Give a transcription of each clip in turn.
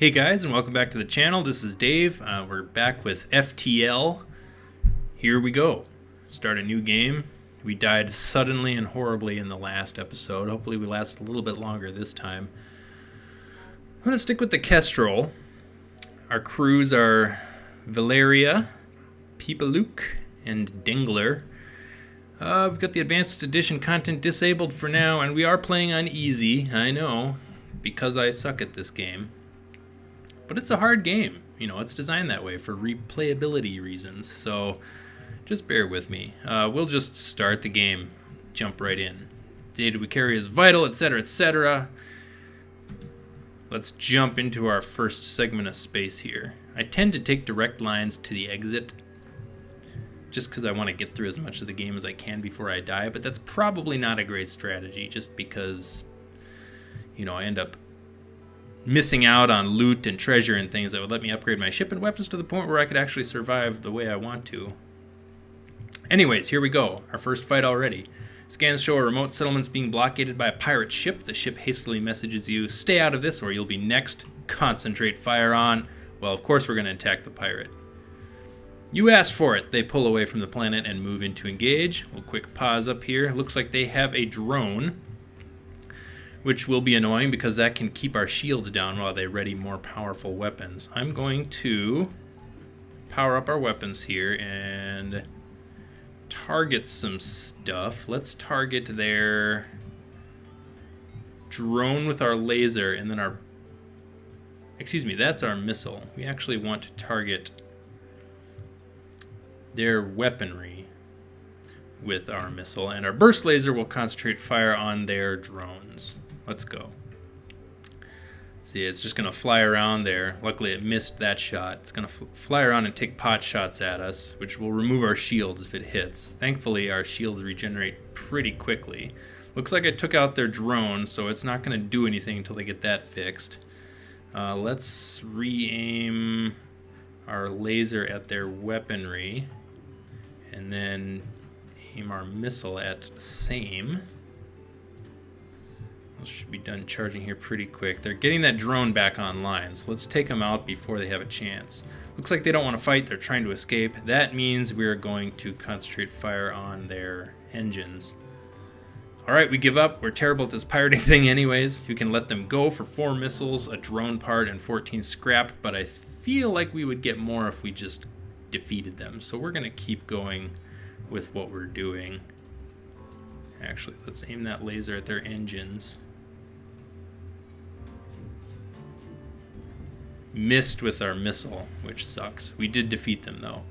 Hey guys, and welcome back to the channel. This is Dave. We're back with FTL. Here we go. Start a new game. We died suddenly and horribly in the last episode. Hopefully we last a little bit longer this time. I'm going to stick with the Kestrel. Our crews are Valeria, Peepalook, and Dingler. We've got the Advanced Edition content disabled for now, and we are playing on easy, I know, because I suck at this game. But it's a hard game. You know, it's designed that way for replayability reasons, so just bear with me. We'll just start the game, jump right in. Data we carry is vital, etc., etc. Let's jump into our first segment of space here. I tend to take direct lines to the exit, just because I want to get through as much of the game as I can before I die, but that's probably not a great strategy, just because, you know, I end up missing out on loot and treasure and things that would let me upgrade my ship and weapons to the point where I could actually survive the way I want to. Anyways, here we go. Our first fight already. Scans show a remote settlement's being blockaded by a pirate ship. The ship hastily messages you, stay out of this or you'll be next. Concentrate fire on. Well, of course we're going to attack the pirate. You asked for it. They pull away from the planet and move in to engage. We'll quick pause up here. Looks like they have a drone, which will be annoying because that can keep our shields down while they ready more powerful weapons. I'm going to power up our weapons here and target some stuff. Let's target their drone with our laser, and then our... Excuse me, that's our missile. We actually want to target their weaponry with our missile, and our burst laser will concentrate fire on their drones. Let's go. See, it's just going to fly around there. Luckily, it missed that shot. It's going to fly around and take pot shots at us, which will remove our shields if it hits. Thankfully, our shields regenerate pretty quickly. Looks like I took out their drone, so it's not going to do anything until they get that fixed. Let's re-aim our laser at their weaponry, and then aim our missile at same. Should be done charging here pretty quick. They're getting that drone back online, so let's take them out before they have a chance. Looks like they don't want to fight. They're trying to escape. That means we're going to concentrate fire on their engines. Alright, we give up. We're terrible at this pirating thing anyways. You can let them go for 4 missiles, a drone part, and 14 scrap, but I feel like we would get more if we just defeated them. So we're going to keep going with what we're doing. Actually, let's aim that laser at their engines. Missed with our missile, which sucks. We did defeat them, though.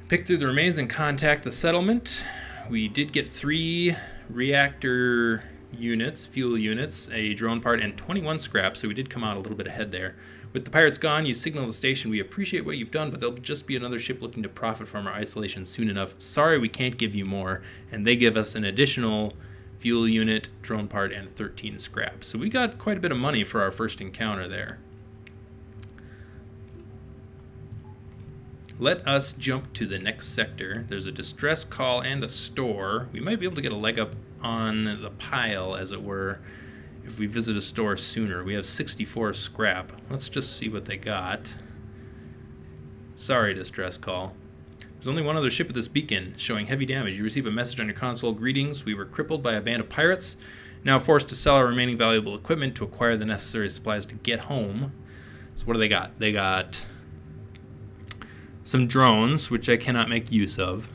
Pick through the remains and contact the settlement. We did get 3 reactor units, fuel units, a drone part, and 21 scrap, so we did come out a little bit ahead there. With the pirates gone, you signal the station. We appreciate what you've done, but there'll just be another ship looking to profit from our isolation soon enough. Sorry, we can't give you more. And they give us an additional fuel unit, drone part, and 13 scrap. So we got quite a bit of money for our first encounter there. Let us jump to the next sector. There's a distress call and a store. We might be able to get a leg up on the pile, as it were, if we visit a store sooner. We have 64 scrap. Let's just see what they got. Sorry, distress call. There's only one other ship at this beacon, showing heavy damage. You receive a message on your console. Greetings. We were crippled by a band of pirates, now forced to sell our remaining valuable equipment to acquire the necessary supplies to get home. So what do they got? They got some drones, which I cannot make use of.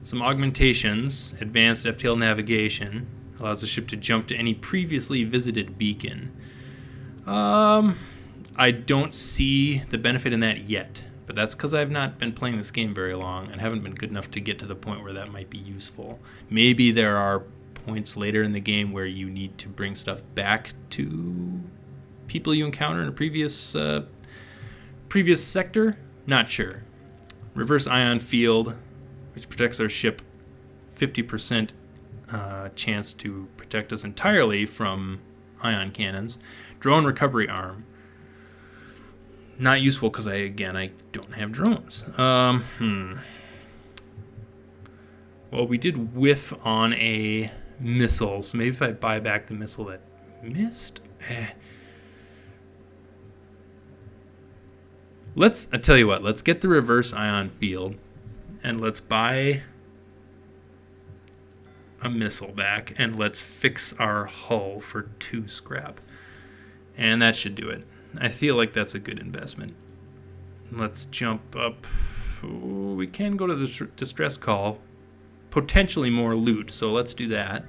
Some augmentations, advanced FTL navigation, allows the ship to jump to any previously visited beacon. I don't see the benefit in that yet, but that's because I've not been playing this game very long and haven't been good enough to get to the point where that might be useful. Maybe there are points later in the game where you need to bring stuff back to people you encounter in a previous sector. Not sure. Reverse ion field, which protects our ship, 50% chance to protect us entirely from ion cannons. Drone recovery arm. Not useful because I don't have drones. Well, we did whiff on a missile, so maybe if I buy back the missile that missed. I tell you what, let's get the reverse ion field and let's buy a missile back and let's fix our hull for 2 scrap. And that should do it. I feel like that's a good investment. Let's jump up. Ooh, we can go to the distress call. Potentially more loot, so let's do that.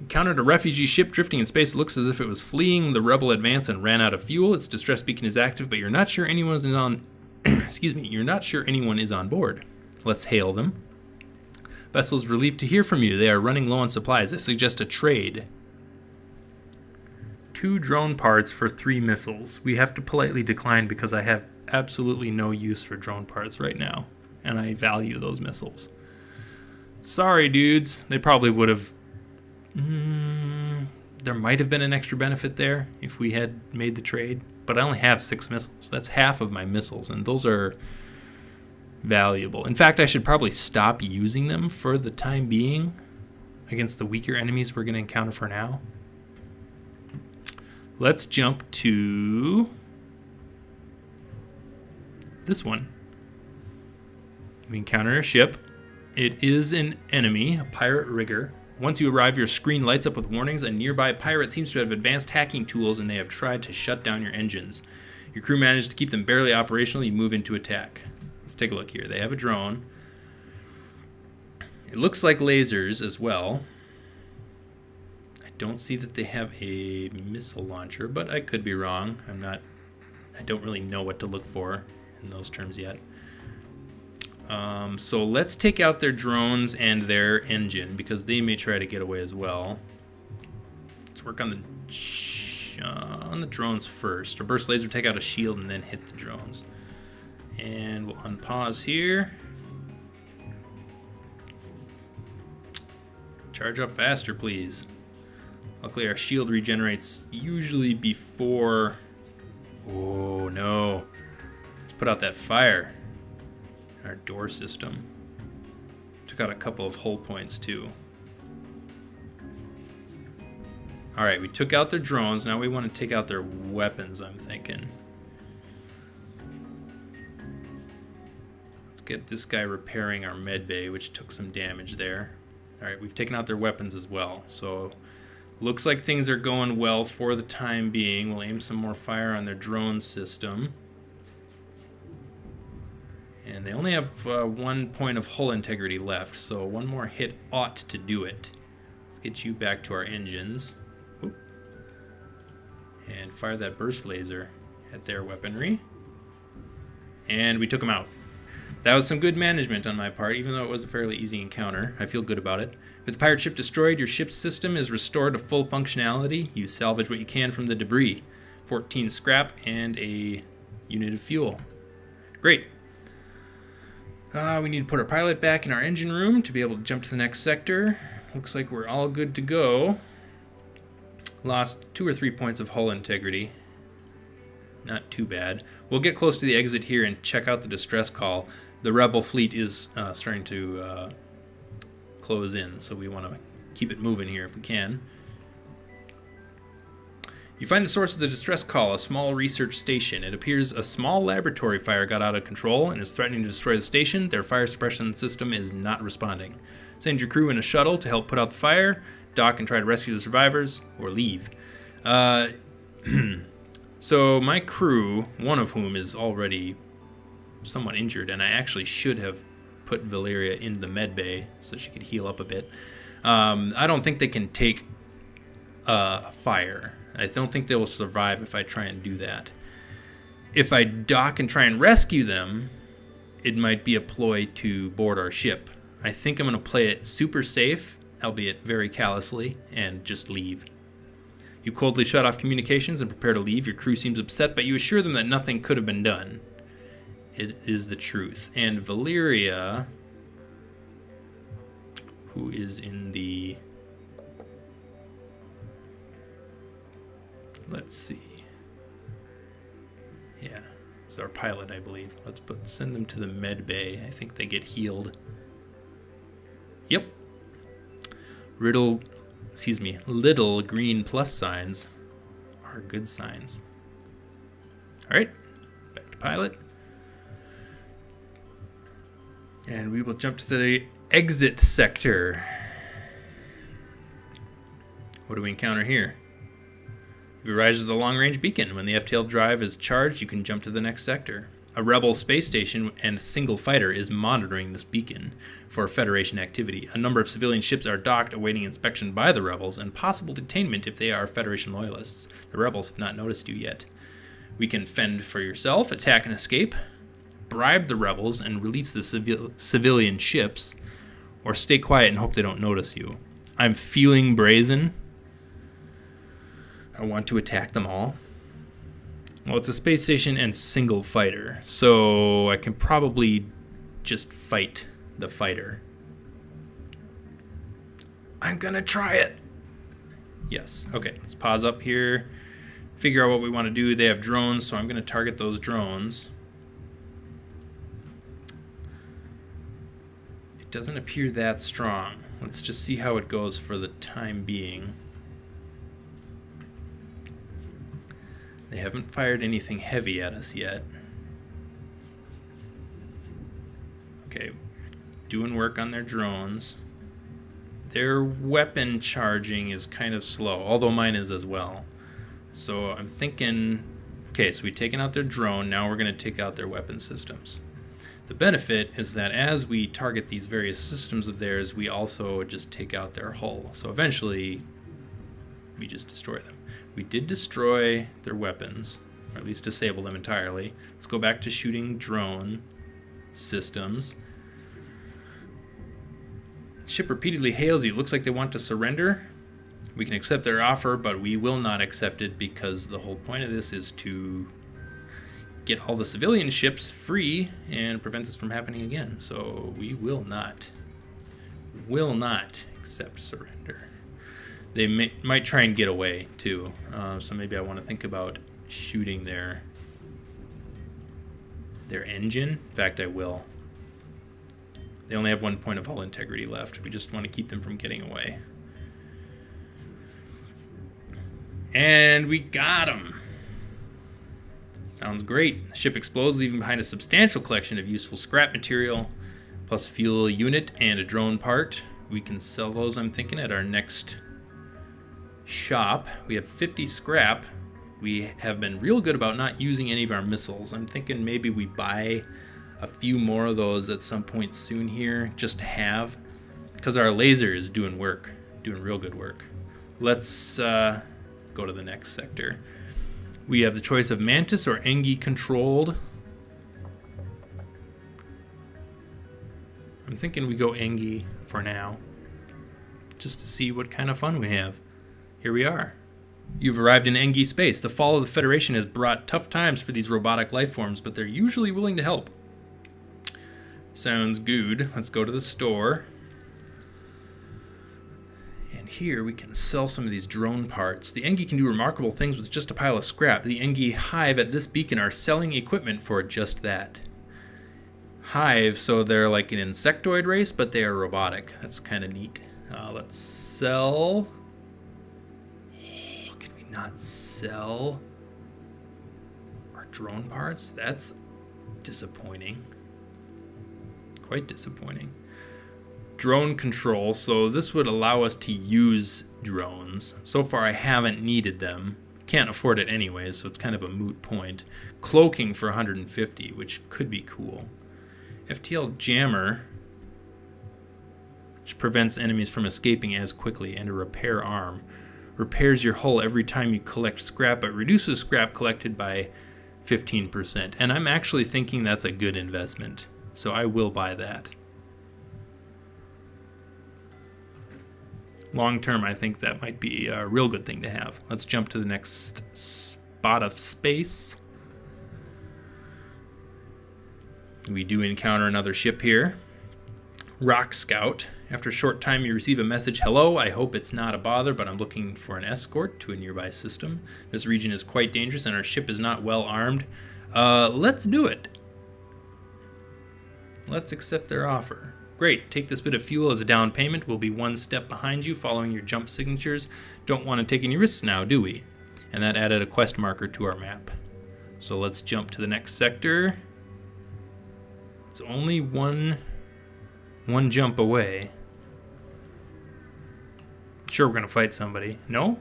Encountered a refugee ship drifting in space. It looks as if it was fleeing the rebel advance and ran out of fuel. Its distress beacon is active, but you're not sure anyone is on. Excuse me. You're not sure anyone is on board. Let's hail them. Vessel is relieved to hear from you. They are running low on supplies. I suggest a trade. 2 drone parts for 3 missiles. We have to politely decline because I have absolutely no use for drone parts right now, and I value those missiles. Sorry, dudes. They probably would have. There might have been an extra benefit there if we had made the trade, but I only have 6 missiles. That's half of my missiles, and those are valuable. In fact, I should probably stop using them for the time being against the weaker enemies we're going to encounter for now. Let's jump to this one. We encounter a ship. It is an enemy, a pirate rigger. Once you arrive, your screen lights up with warnings. A nearby pirate seems to have advanced hacking tools, and they have tried to shut down your engines. Your crew managed to keep them barely operational. You move into attack. Let's take a look here. They have a drone. It looks like lasers as well. I don't see that they have a missile launcher, but I could be wrong. I don't really know what to look for in those terms yet. So let's take out their drones and their engine because they may try to get away as well. Let's work on the drones first. A burst laser, take out a shield, and then hit the drones. And we'll unpause here. Charge up faster, please. Luckily, our shield regenerates usually before. Oh no! Let's put out that fire. Our door system. Took out a couple of hull points too. Alright, we took out their drones. Now we want to take out their weapons, I'm thinking. Let's get this guy repairing our med bay, which took some damage there. Alright, we've taken out their weapons as well. So, looks like things are going well for the time being. We'll aim some more fire on their drone system. And they only have 1 point of hull integrity left, so one more hit ought to do it. Let's get you back to our engines. Oop. And fire that burst laser at their weaponry. And we took them out. That was some good management on my part, even though it was a fairly easy encounter. I feel good about it. With the pirate ship destroyed, your ship's system is restored to full functionality. You salvage what you can from the debris. 14 scrap and a unit of fuel. Great. We need to put our pilot back in our engine room to be able to jump to the next sector. Looks like we're all good to go. Lost 2 or 3 points of hull integrity. Not too bad. We'll get close to the exit here and check out the distress call. The rebel fleet is starting to close in, so we want to keep it moving here if we can. You find the source of the distress call, a small research station. It appears a small laboratory fire got out of control and is threatening to destroy the station. Their fire suppression system is not responding. Send your crew in a shuttle to help put out the fire, dock and try to rescue the survivors, or leave. So my crew, one of whom is already somewhat injured, and I actually should have put Valeria in the med bay so she could heal up a bit. I don't think they can take fire. I don't think they will survive if I try and do that. If I dock and try and rescue them, it might be a ploy to board our ship. I think I'm going to play it super safe, albeit very callously, and just leave. You coldly shut off communications and prepare to leave. Your crew seems upset, but you assure them that nothing could have been done. It is the truth. And Valeria, who is in the... Let's see. Yeah, it's our pilot, I believe. Let's send them to the med bay. I think they get healed. Yep. Little green plus signs are good signs. All right, back to pilot. And we will jump to the exit sector. What do we encounter here? It arises the long-range beacon. When the FTL drive is charged, you can jump to the next sector. A rebel space station and a single fighter is monitoring this beacon for Federation activity. A number of civilian ships are docked, awaiting inspection by the rebels and possible detainment if they are Federation loyalists. The rebels have not noticed you yet. We can fend for yourself, attack and escape, bribe the rebels and release the civilian ships, or stay quiet and hope they don't notice you. I'm feeling brazen. I want to attack them all. Well, it's a space station and single fighter, so I can probably just fight the fighter. I'm gonna try it. Yes, okay, let's pause up here, figure out what we want to do. They have drones, so I'm gonna target those drones. It doesn't appear that strong. Let's just see how it goes for the time being. They haven't fired anything heavy at us yet. Okay, doing work on their drones. Their weapon charging is kind of slow, although mine is as well. So I'm thinking, okay, so we've taken out their drone, now we're gonna take out their weapon systems. The benefit is that as we target these various systems of theirs, we also just take out their hull. So eventually, we just destroy them. We did destroy their weapons, or at least disable them entirely. Let's go back to shooting drone systems. Ship repeatedly hails you. Looks like they want to surrender. We can accept their offer, but we will not accept it because the whole point of this is to get all the civilian ships free and prevent this from happening again. So we will not accept surrender. They might try and get away too, so maybe I want to think about shooting their engine. In fact, I will. They only have 1 point of hull integrity left. We just want to keep them from getting away. And we got them. Sounds great. The ship explodes, leaving behind a substantial collection of useful scrap material, plus a fuel unit and a drone part. We can sell those, I'm thinking, at our next shop. We have 50 scrap. We have been real good about not using any of our missiles. I'm thinking maybe we buy a few more of those at some point soon here, just to have, because our laser is doing work, doing real good work. Let's go to the next sector. We have the choice of Mantis or Engi controlled. I'm thinking we go Engi for now, just to see what kind of fun we have. Here we are. You've arrived in Engi space. The fall of the Federation has brought tough times for these robotic life forms, but they're usually willing to help. Sounds good. Let's go to the store. And here we can sell some of these drone parts. The Engi can do remarkable things with just a pile of scrap. The Engi Hive at this beacon are selling equipment for just that. Hive, so they're like an insectoid race, but they are robotic. That's kind of neat. Let's sell. Oh, can we not sell our drone parts? That's disappointing. Quite disappointing. Drone control, so this would allow us to use drones. So far I haven't needed them. Can't afford it anyways, so it's kind of a moot point. Cloaking for 150, which could be cool. FTL jammer, which prevents enemies from escaping as quickly, and a repair arm. Repairs your hull every time you collect scrap, but reduces scrap collected by 15%. And I'm actually thinking that's a good investment, so I will buy that. Long term, I think that might be a real good thing to have. Let's jump to the next spot of space. We do encounter another ship here. Rock Scout. After a short time, you receive a message. Hello, I hope it's not a bother, but I'm looking for an escort to a nearby system. This region is quite dangerous and our ship is not well armed. Let's do it. Let's accept their offer. Great, take this bit of fuel as a down payment. We'll be one step behind you following your jump signatures. Don't want to take any risks now, do we? And that added a quest marker to our map. So let's jump to the next sector. It's only one jump away. Sure, we're gonna fight somebody. No,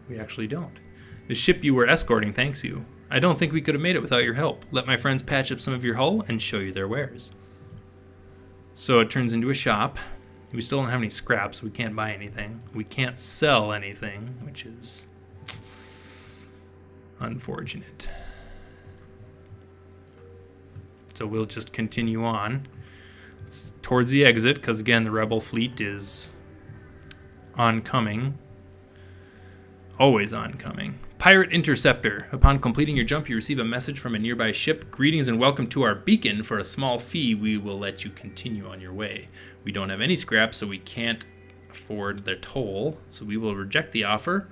we actually don't. The ship you were escorting thanks you. I don't think we could have made it without your help. Let my friends patch up some of your hull and show you their wares. So it turns into a shop. We still don't have any scraps, so we can't buy anything. We can't sell anything, which is unfortunate. So we'll just continue on towards the exit, because again, the rebel fleet is oncoming. Always oncoming. Pirate Interceptor. Upon completing your jump, you receive a message from a nearby ship. Greetings and welcome to our beacon. For a small fee, we will let you continue on your way. We don't have any scraps, so we can't afford their toll. So we will reject the offer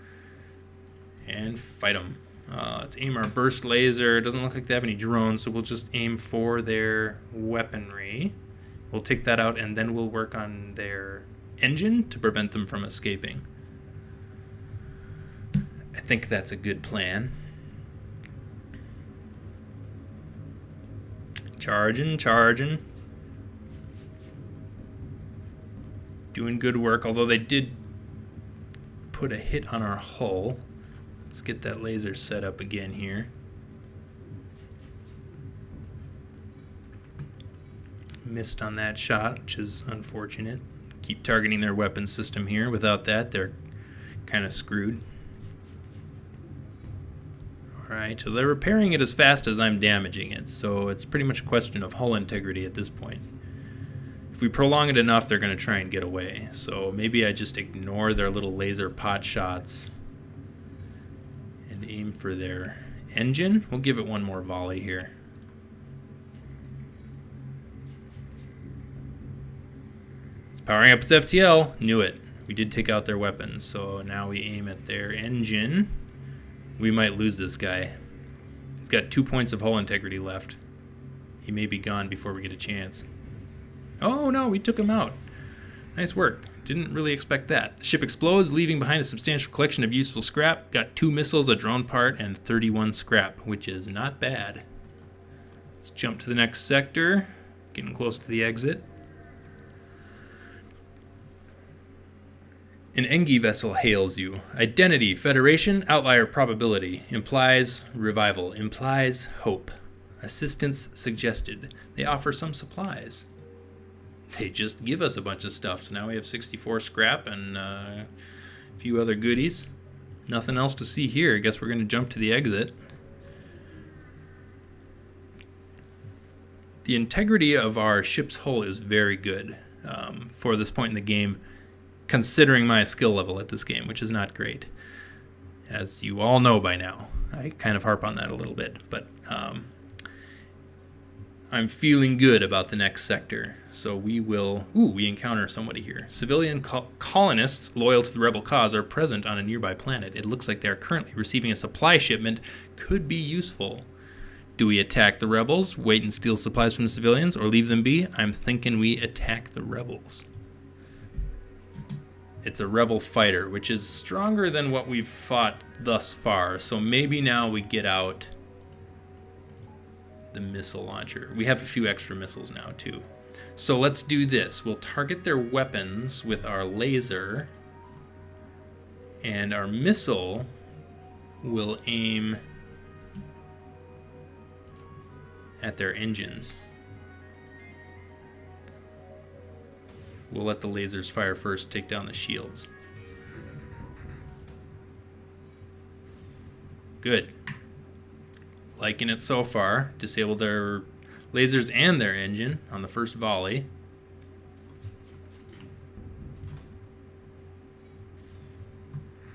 and fight them. Let's aim our burst laser. It doesn't look like they have any drones, so we'll just aim for their weaponry. We'll take that out, and then we'll work on their engine to prevent them from escaping. I think that's a good plan. Charging. Doing good work, although they did put a hit on our hull. Let's get that laser set up again here. Missed on that shot, which is unfortunate. Keep targeting their weapons system here. Without that, they're kind of screwed. Alright, so they're repairing it as fast as I'm damaging it, so it's pretty much a question of hull integrity at this point. If we prolong it enough, they're going to try and get away. So maybe I just ignore their little laser pot shots and aim for their engine. We'll give it one more volley here. It's powering up its FTL. Knew it. We did take out their weapons, so now we aim at their engine. We might lose this guy. He's got 2 points of hull integrity left. He may be gone before we get a chance. Oh no, we took him out. Nice work. Didn't really expect that. The ship explodes, leaving behind a substantial collection of useful scrap. Got 2 missiles, a drone part, and 31 scrap, which is not bad. Let's jump to the next sector. Getting close to the exit. An Engi vessel hails you. Identity, Federation, outlier probability. Implies revival. Implies hope. Assistance suggested. They offer some supplies. They just give us a bunch of stuff. So now we have 64 scrap and a few other goodies. Nothing else to see here. I guess we're going to jump to the exit. The integrity of our ship's hull is very good for this point in the game, considering my skill level at this game, which is not great, as you all know by now. I kind of harp on that a little bit, but I'm feeling good about the next sector. So we will... Ooh, we encounter somebody here. Civilian colonists loyal to the rebel cause are present on a nearby planet. It looks like they are currently receiving a supply shipment. Could be useful. Do we attack the rebels, wait and steal supplies from the civilians, or leave them be? I'm thinking we attack the rebels. It's a rebel fighter, which is stronger than what we've fought thus far. So maybe now we get out the missile launcher. We have a few extra missiles now too. So let's do this. We'll target their weapons with our laser, and our missile will aim at their engines. We'll let the lasers fire first, take down the shields. Good. Liking it so far. Disabled their lasers and their engine on the first volley.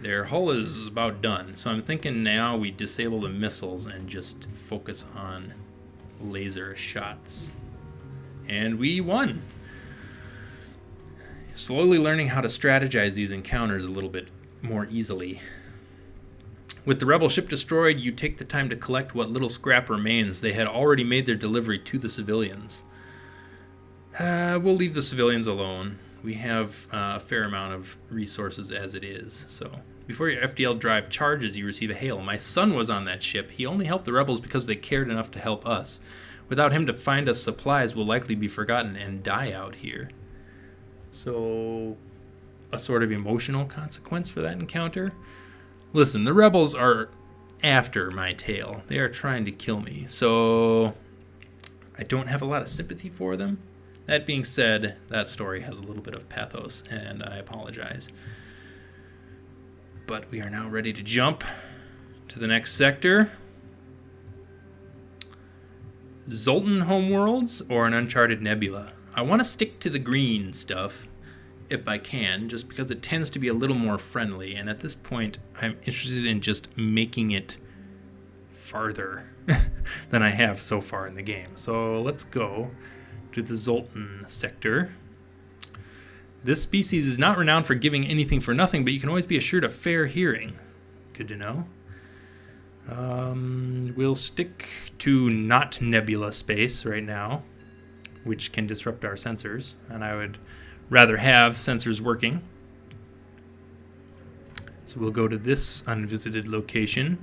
Their hull is about done, so I'm thinking now we disable the missiles and just focus on laser shots. And we won! Slowly learning how to strategize these encounters a little bit more easily. With the rebel ship destroyed, you take the time to collect what little scrap remains. They had already made their delivery to the civilians. We'll leave the civilians alone. We have a fair amount of resources as it is. So Before your FTL drive charges, you receive a hail. My son was on that ship. He only helped the rebels because they cared enough to help us. Without him to find us supplies, we'll likely be forgotten and die out here. So, a sort of emotional consequence for that encounter. Listen, the rebels are after my tail. They are trying to kill me. So, I don't have a lot of sympathy for them. That being said, that story has a little bit of pathos, and I apologize. But we are now ready to jump to the next sector. Zoltan homeworlds or an uncharted nebula? I want to stick to the green stuff if I can, just because it tends to be a little more friendly, and at this point I'm interested in just making it farther than I have so far in the game. So let's go to the Zoltan sector. This species is not renowned for giving anything for nothing, but you can always be assured of fair hearing. Good to know. We'll stick to not nebula space right now, which can disrupt our sensors, and I would rather have sensors working. So we'll go to this unvisited location,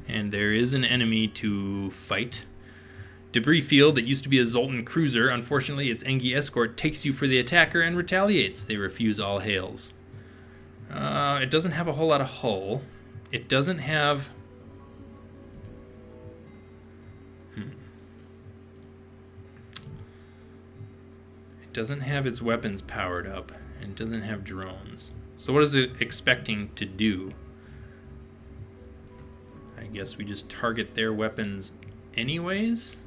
and there is an enemy to fight. Debris field that used to be a Zoltan cruiser. Unfortunately, its Engi escort takes you for the attacker and retaliates. They refuse all hails. It doesn't have a whole lot of hull. It doesn't have... It doesn't have its weapons powered up. And it doesn't have drones. So what is it expecting to do? I guess we just target their weapons anyways?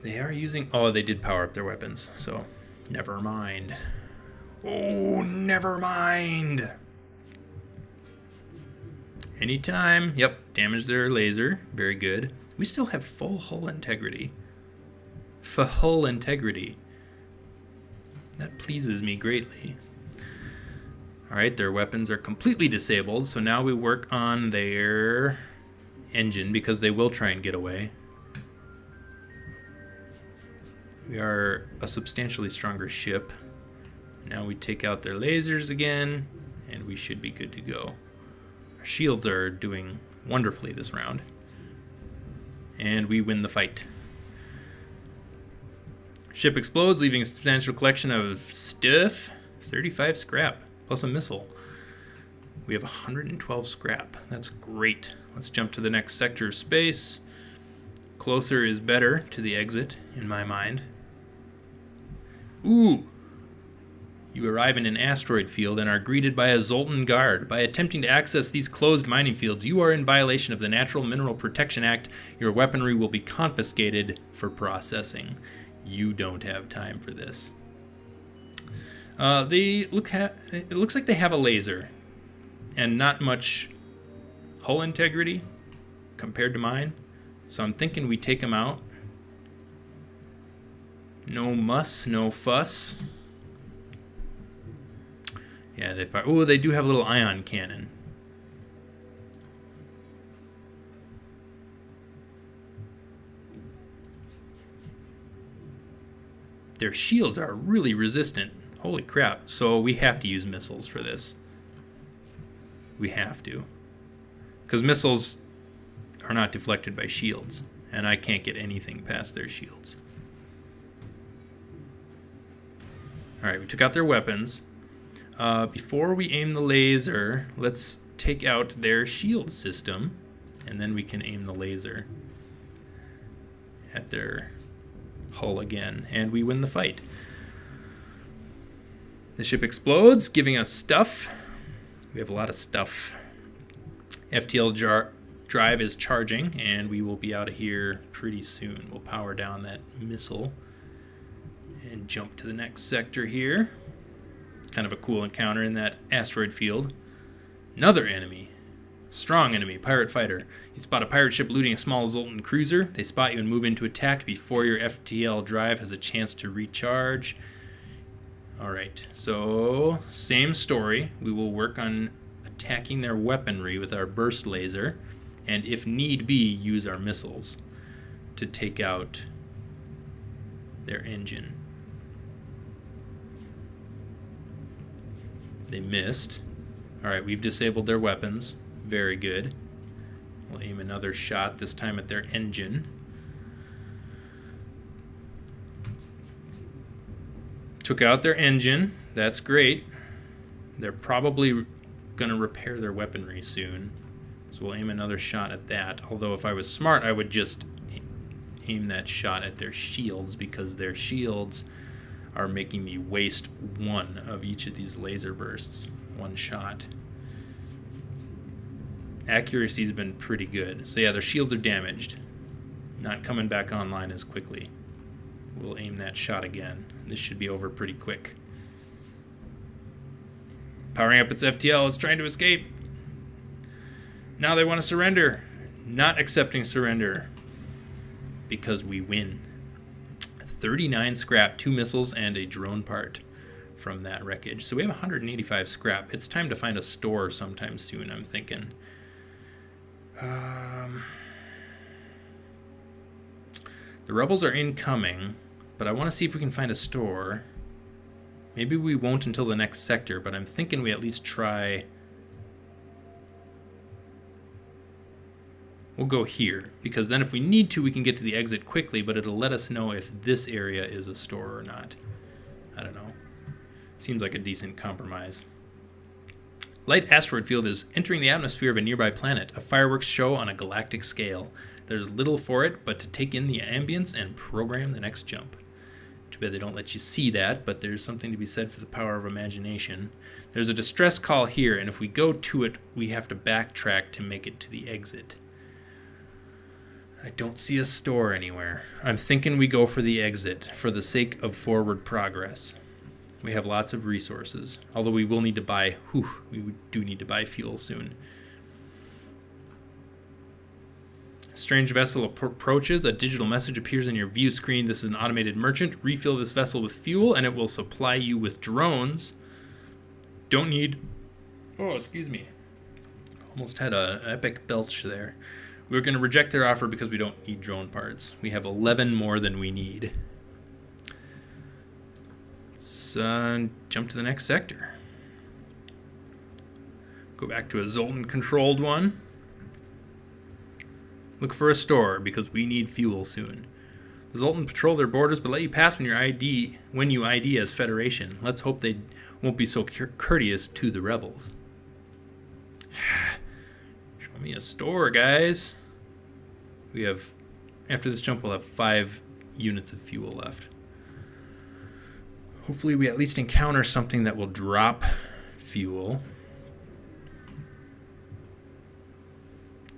They are using... Oh, they did power up their weapons, so never mind. Oh, never mind. Anytime. Yep, damage their laser. Very good. We still have full hull integrity. Full integrity. That pleases me greatly. Alright, their weapons are completely disabled, so now we work on their engine because they will try and get away. We are a substantially stronger ship. Now we take out their lasers again, and we should be good to go. Our shields are doing wonderfully this round. And we win the fight. Ship explodes, leaving a substantial collection of stuff. 35 scrap, plus a missile. We have 112 scrap. That's great. Let's jump to the next sector of space. Closer is better to the exit, in my mind. Ooh! You arrive in an asteroid field and are greeted by a Zoltan guard. By attempting to access these closed mining fields, you are in violation of the Natural Mineral Protection Act. Your weaponry will be confiscated for processing. You don't have time for this. It looks like they have a laser and not much hull integrity compared to mine. So I'm thinking we take them out. No muss, no fuss. Yeah, they fire. Oh, they do have a little ion cannon. Their shields are really resistant. Holy crap. So we have to use missiles for this. We have to. Because missiles are not deflected by shields. And I can't get anything past their shields. Alright, we took out their weapons. Before we aim the laser, let's take out their shield system. And then we can aim the laser at their hull again. And we win the fight. The ship explodes, giving us stuff. We have a lot of stuff. FTL drive is charging, and we will be out of here pretty soon. We'll power down that missile and jump to the next sector here. Kind of a cool encounter in that asteroid field. Another enemy. Strong enemy, pirate fighter. You spot a pirate ship looting a small Zoltan cruiser. They spot you and move into attack before your FTL drive has a chance to recharge. Alright, so same story. We will work on attacking their weaponry with our burst laser, and if need be, use our missiles to take out their engine. They missed. Alright, we've disabled their weapons. Very good. We'll aim another shot, this time at their engine. Took out their engine. That's great. They're probably going to repair their weaponry soon. So we'll aim another shot at that. Although if I was smart, I would just aim that shot at their shields, because their shields are making me waste one of each of these laser bursts. One shot. Accuracy's been pretty good. So yeah, their shields are damaged. Not coming back online as quickly. We'll aim that shot again. This should be over pretty quick. Powering up its FTL. It's trying to escape. Now they want to surrender. Not accepting surrender. Because we win. 39 scrap, 2 missiles, and a drone part from that wreckage. So we have 185 scrap. It's time to find a store sometime soon, I'm thinking. The rebels are incoming, but I want to see if we can find a store. Maybe we won't until the next sector, but I'm thinking we at least try. We'll go here, because then if we need to, we can get to the exit quickly, but it'll let us know if this area is a store or not. I don't know. Seems like a decent compromise. Light asteroid field is entering the atmosphere of a nearby planet, a fireworks show on a galactic scale. There's little for it but to take in the ambience and program the next jump. Too bad they don't let you see that, but there's something to be said for the power of imagination. There's a distress call here, and if we go to it, we have to backtrack to make it to the exit. I don't see a store anywhere. I'm thinking we go for the exit, for the sake of forward progress. We have lots of resources, although we will need to buy, we do need to buy fuel soon. A strange vessel approaches. A digital message appears in your view screen. This is an automated merchant. Refill this vessel with fuel, and it will supply you with drones. Don't need... Oh, excuse me. Almost had an epic belch there. We're going to reject their offer because we don't need drone parts. We have 11 more than we need. Let's jump to the next sector. Go back to a Zoltan-controlled one. Look for a store because we need fuel soon. The Zoltan patrol their borders but let you pass when you ID as Federation. Let's hope they won't be so courteous to the rebels. Show me a store, guys. We have, after this jump, we'll have 5 units of fuel left. Hopefully we at least encounter something that will drop fuel.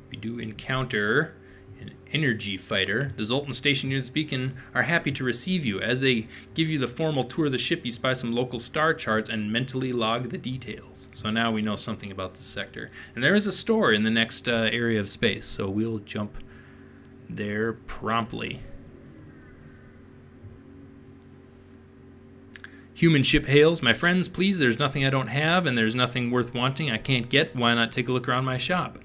We do encounter an energy fighter. The Zoltan station units beacon are happy to receive you. As they give you the formal tour of the ship, you spy some local star charts and mentally log the details. So now we know something about the sector. And there is a store in the next area of space, so we'll jump there promptly. Human ship hails. My friends, please, there's nothing I don't have, and there's nothing worth wanting I can't get. Why not take a look around my shop?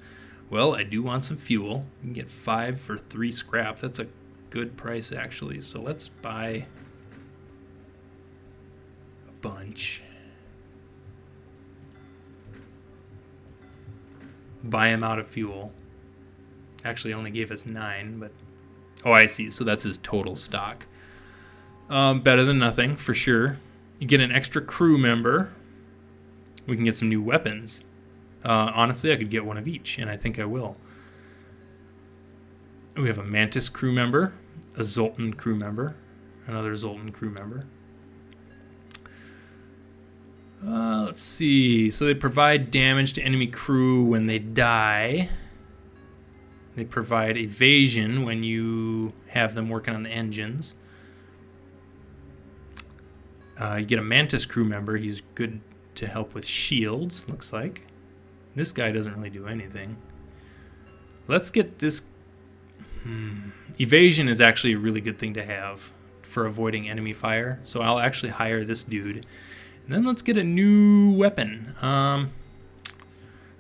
Well, I do want some fuel. We can get 5 for 3 scrap. That's a good price, actually. So let's buy a bunch. Buy him out of fuel. Actually, only gave us 9, but... Oh, I see. So that's his total stock. Better than nothing, for sure. You get an extra crew member. We can get some new weapons. Honestly, I could get one of each, and I think I will. We have a Mantis crew member, a Zoltan crew member, another Zoltan crew member. Let's see. So they provide damage to enemy crew when they die. They provide evasion when you have them working on the engines. You get a Mantis crew member. He's good to help with shields, looks like. This guy doesn't really do anything. Let's get this... Evasion is actually a really good thing to have for avoiding enemy fire. So I'll actually hire this dude. And then let's get a new weapon.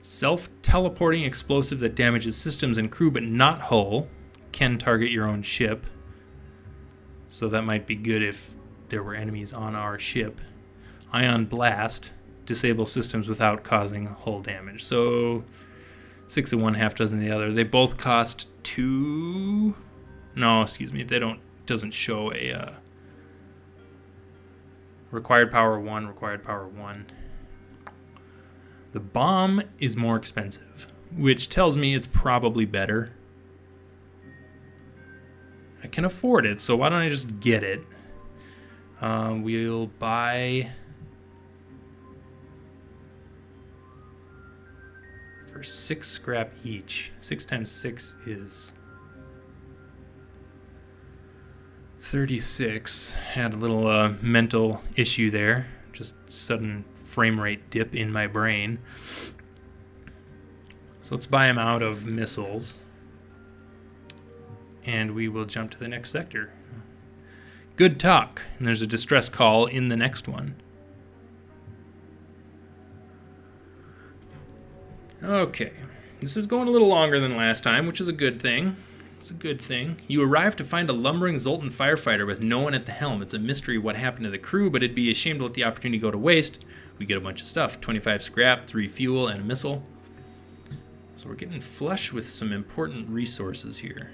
Self-teleporting explosive that damages systems and crew but not hull. Can target your own ship. So that might be good if there were enemies on our ship. Ion Blast disable systems without causing hull damage. So 6 of one, half dozen of the other. They both cost 2. No, excuse me. They don't. Doesn't show a required power 1. Required power 1. The bomb is more expensive, which tells me it's probably better. I can afford it, so why don't I just get it? We'll buy for 6 scrap each. 6 times 6 is 36. Had a little mental issue there. Just sudden frame rate dip in my brain. So let's buy them out of missiles. And we will jump to the next sector. Good talk. And there's a distress call in the next one. Okay. This is going a little longer than last time, which is a good thing. It's a good thing. You arrive to find a lumbering Zoltan firefighter with no one at the helm. It's a mystery what happened to the crew, but it'd be a shame to let the opportunity go to waste. We get a bunch of stuff. 25 scrap, 3 fuel, and a missile. So we're getting flush with some important resources here.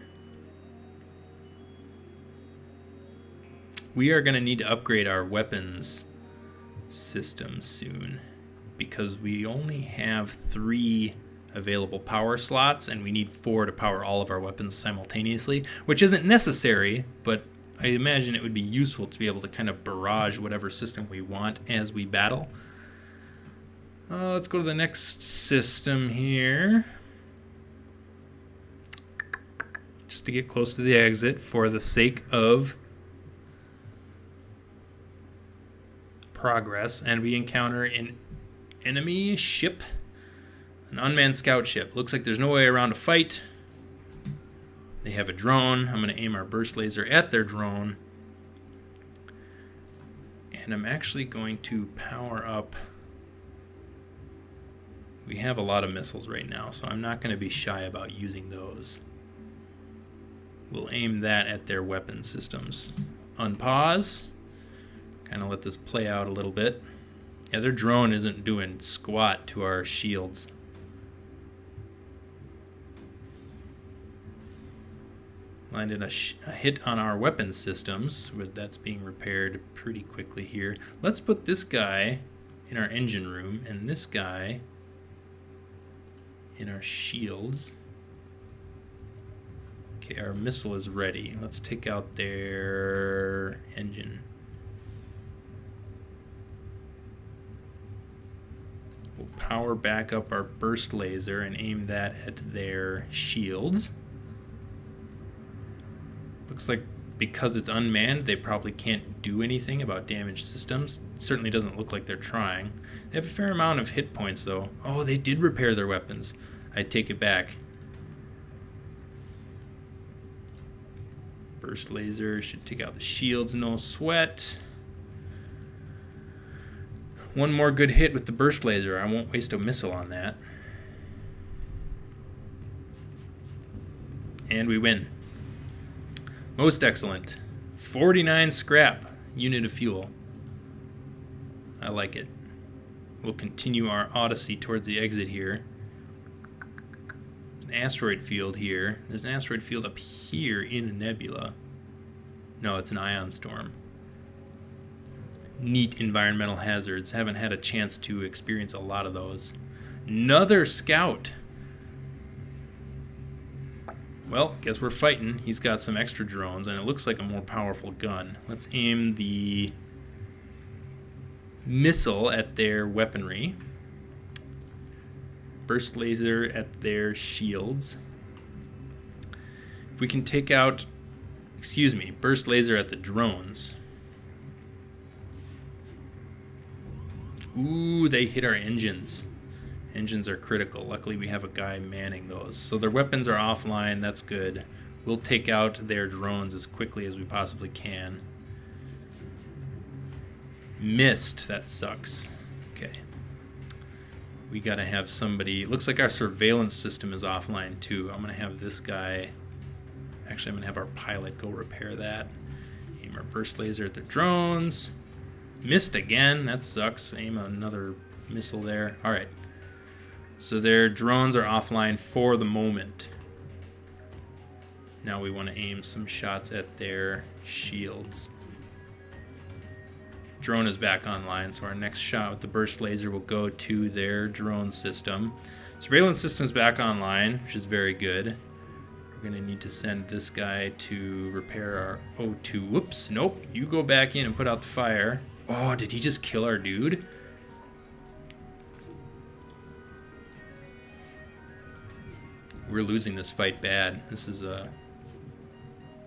We are going to need to upgrade our weapons system soon because we only have 3 available power slots and we need 4 to power all of our weapons simultaneously, which isn't necessary, but I imagine it would be useful to be able to kind of barrage whatever system we want as we battle. Let's go to the next system here. Just to get close to the exit for the sake of progress, and we encounter an enemy ship, an unmanned scout ship. Looks like there's no way around a fight. They have a drone. I'm going to aim our burst laser at their drone, and I'm actually going to power up. We have a lot of missiles right now, so I'm not going to be shy about using those. We'll aim that at their weapon systems. Unpause. Kind of let this play out a little bit. Yeah, their drone isn't doing squat to our shields. Landed a hit on our weapon systems, but that's being repaired pretty quickly here. Let's put this guy in our engine room and this guy in our shields. Okay, our missile is ready. Let's take out their engine. We'll power back up our burst laser and aim that at their shields. Looks like because it's unmanned, they probably can't do anything about damaged systems. It certainly doesn't look like they're trying. They have a fair amount of hit points, though. Oh, they did repair their weapons. I take it back. Burst laser should take out the shields, no sweat. One more good hit with the burst laser. I won't waste a missile on that. And we win. Most excellent. 49 scrap unit of fuel. I like it. We'll continue our odyssey towards the exit here. There's an asteroid field here. There's an asteroid field up here in a nebula. No, it's an ion storm. Neat environmental hazards. Haven't had a chance to experience a lot of those. Another scout. Well, guess we're fighting. He's got some extra drones, and it looks like a more powerful gun. Let's aim the missile at their weaponry. Burst laser at their shields. If we can take out, burst laser at the drones. Ooh, they hit our engines. Engines are critical. Luckily, we have a guy manning those. So their weapons are offline. That's good. We'll take out their drones as quickly as we possibly can. Missed. That sucks. Okay. We got to have somebody. Looks like our surveillance system is offline, too. I'm going to have this guy. Actually, I'm going to have our pilot go repair that. Aim our burst laser at the drones. Missed again. That sucks. Aim another Missile there. All right. So their drones are offline for the moment. Now we want to aim some shots at their shields. Drone is back online, so our next shot with the burst laser will go to their drone system. Surveillance system's back online, which is very good. We're going to need to send this guy to repair our O2. Whoops, nope. You go back in and put out the fire. Oh, did he just kill our dude? We're losing this fight bad. This is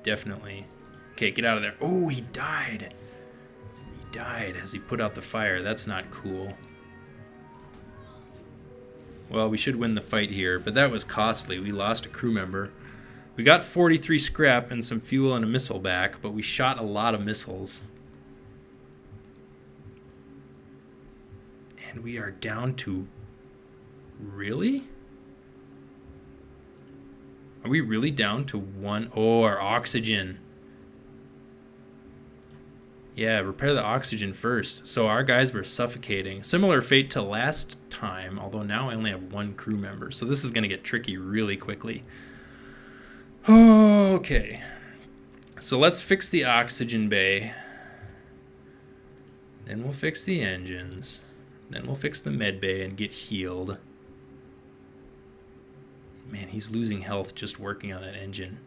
definitely... Okay, get out of there. Oh, he died. He died as he put out the fire. That's not cool. Well, we should win the fight here, but that was costly. We lost a crew member. We got 43 scrap and some fuel and a missile back, but we shot a lot of missiles. And we are down to... Really? Are we really down to one? Oh, our oxygen. Yeah, repair the oxygen first. So our guys were suffocating. Similar fate to last time, although now I only have one crew member. So this is going to get tricky really quickly. Okay. So let's fix the oxygen bay. Then we'll fix the engines. Then we'll fix the med bay and get healed. Man, he's losing health just working on that engine.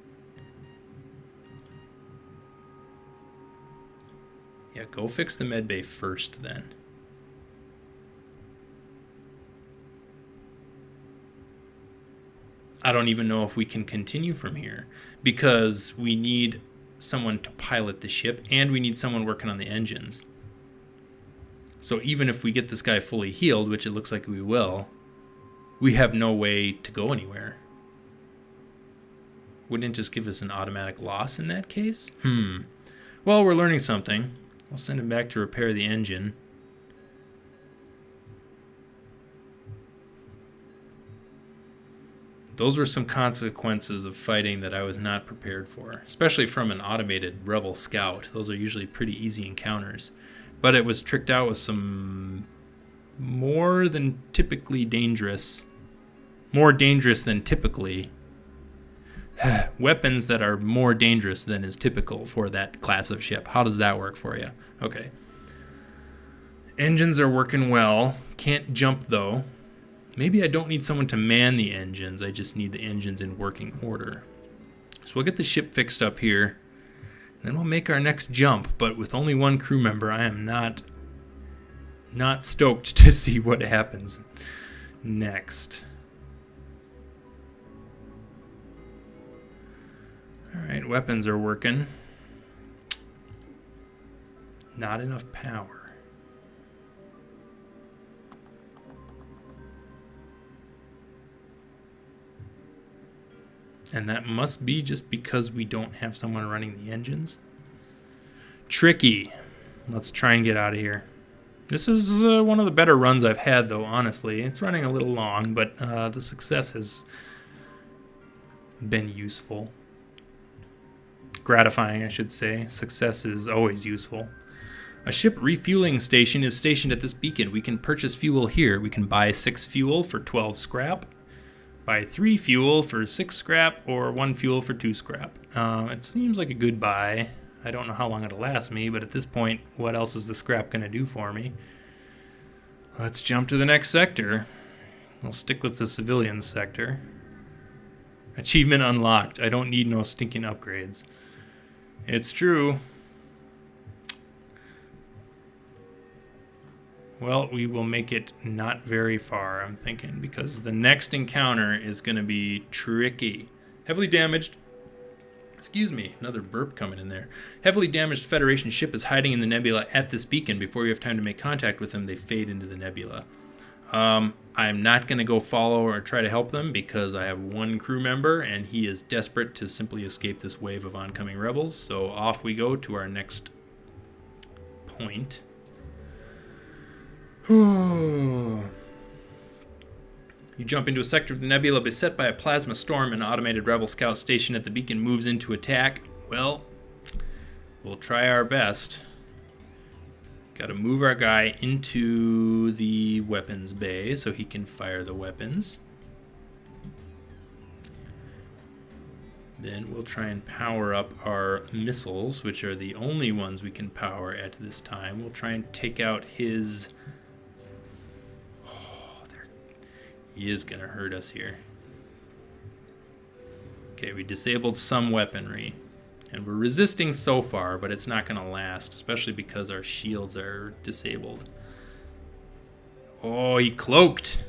Yeah, go fix the med bay first then. I don't even know if we can continue from here because we need someone to pilot the ship and we need someone working on the engines. So even if we get this guy fully healed, which it looks like we will, we have no way to go anywhere. Wouldn't it just give us an automatic loss in that case? Well, we're learning something. I'll send him back to repair the engine. Those were some consequences of fighting that I was not prepared for, especially from an automated rebel scout. Those are usually pretty easy encounters. But it was tricked out with some more than typically dangerous, more dangerous than typically, weapons that are more dangerous than is typical for that class of ship. How does that work for you? Okay. Engines are working well. Can't jump though. Maybe I don't need someone to man the engines. I just need the engines in working order. So we'll get the ship fixed up here. Then we'll make our next jump. But with only one crew member, I am not stoked to see what happens next. Alright, weapons are working. Not enough power. And that must be just because we don't have someone running the engines. Tricky. Let's try and get out of here. This is one of the better runs I've had, though, honestly. It's running a little long, but the success has been useful. Gratifying, I should say. Success is always useful. A ship refueling station is stationed at this beacon. We can purchase fuel here. We can buy 6 fuel for 12 scrap. Buy 3 fuel for 6 scrap or 1 fuel for 2 scrap. It seems like a good buy. I don't know how long it'll last me, but at this point, what else is the scrap going to do for me? Let's jump to the next sector. We'll stick with the civilian sector. Achievement unlocked. I don't need no stinking upgrades. It's true. Well, we will make it not very far, I'm thinking, because the next encounter is going to be tricky. Heavily damaged... Excuse me, another burp coming in there. Heavily damaged Federation ship is hiding in the nebula at this beacon. Before you have time to make contact with them, they fade into the nebula. I'm not going to go follow or try to help them because I have one crew member and he is desperate to simply escape this wave of oncoming rebels. So off we go to our next point. You jump into a sector of the nebula beset by a plasma storm. An automated rebel scout stationed at the beacon moves in to attack. Well, we'll try our best. Got to move our guy into the weapons bay so he can fire the weapons. Then we'll try and power up our missiles, which are the only ones we can power at this time. We'll try and take out his... Oh, he is going to hurt us here. Okay, we disabled some weaponry. And we're resisting so far, but it's not going to last, especially because our shields are disabled. Oh, he cloaked.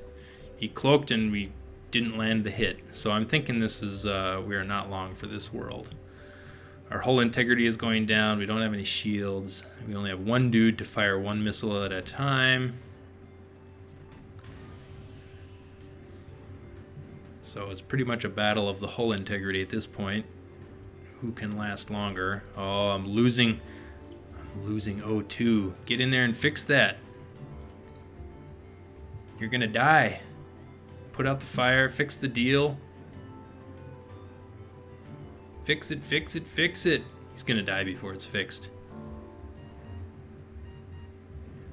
He cloaked and we didn't land the hit. So I'm thinking this is, we are not long for this world. Our hull integrity is going down. We don't have any shields. We only have one dude to fire one missile at a time. So it's pretty much a battle of the hull integrity at this point. Who can last longer? Oh, I'm losing O2. Get in there and fix that. You're gonna die. Put out the fire, fix the deal. Fix it, fix it, fix it. He's gonna die before it's fixed.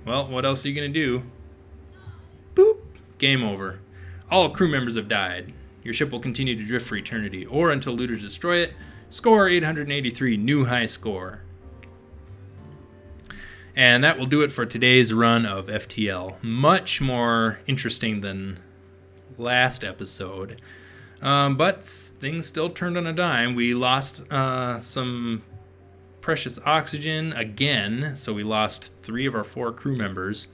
Well, what else are you gonna do? Boop. Game over. All crew members have died. Your ship will continue to drift for eternity, or until looters destroy it. Score 883, new high score. And that will do it for today's run of FTL. Much more interesting than last episode. But things still turned on a dime. We lost some precious oxygen again, so we lost 3 of our 4 crew members.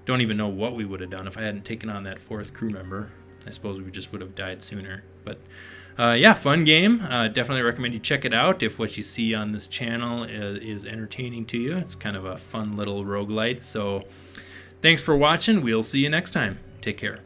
Don't even know what we would have done if I hadn't taken on that 4th crew member. I suppose we just would have died sooner. But yeah, fun game. Definitely recommend you check it out if what you see on this channel is entertaining to you. It's kind of a fun little roguelite. So thanks for watching. We'll see you next time. Take care.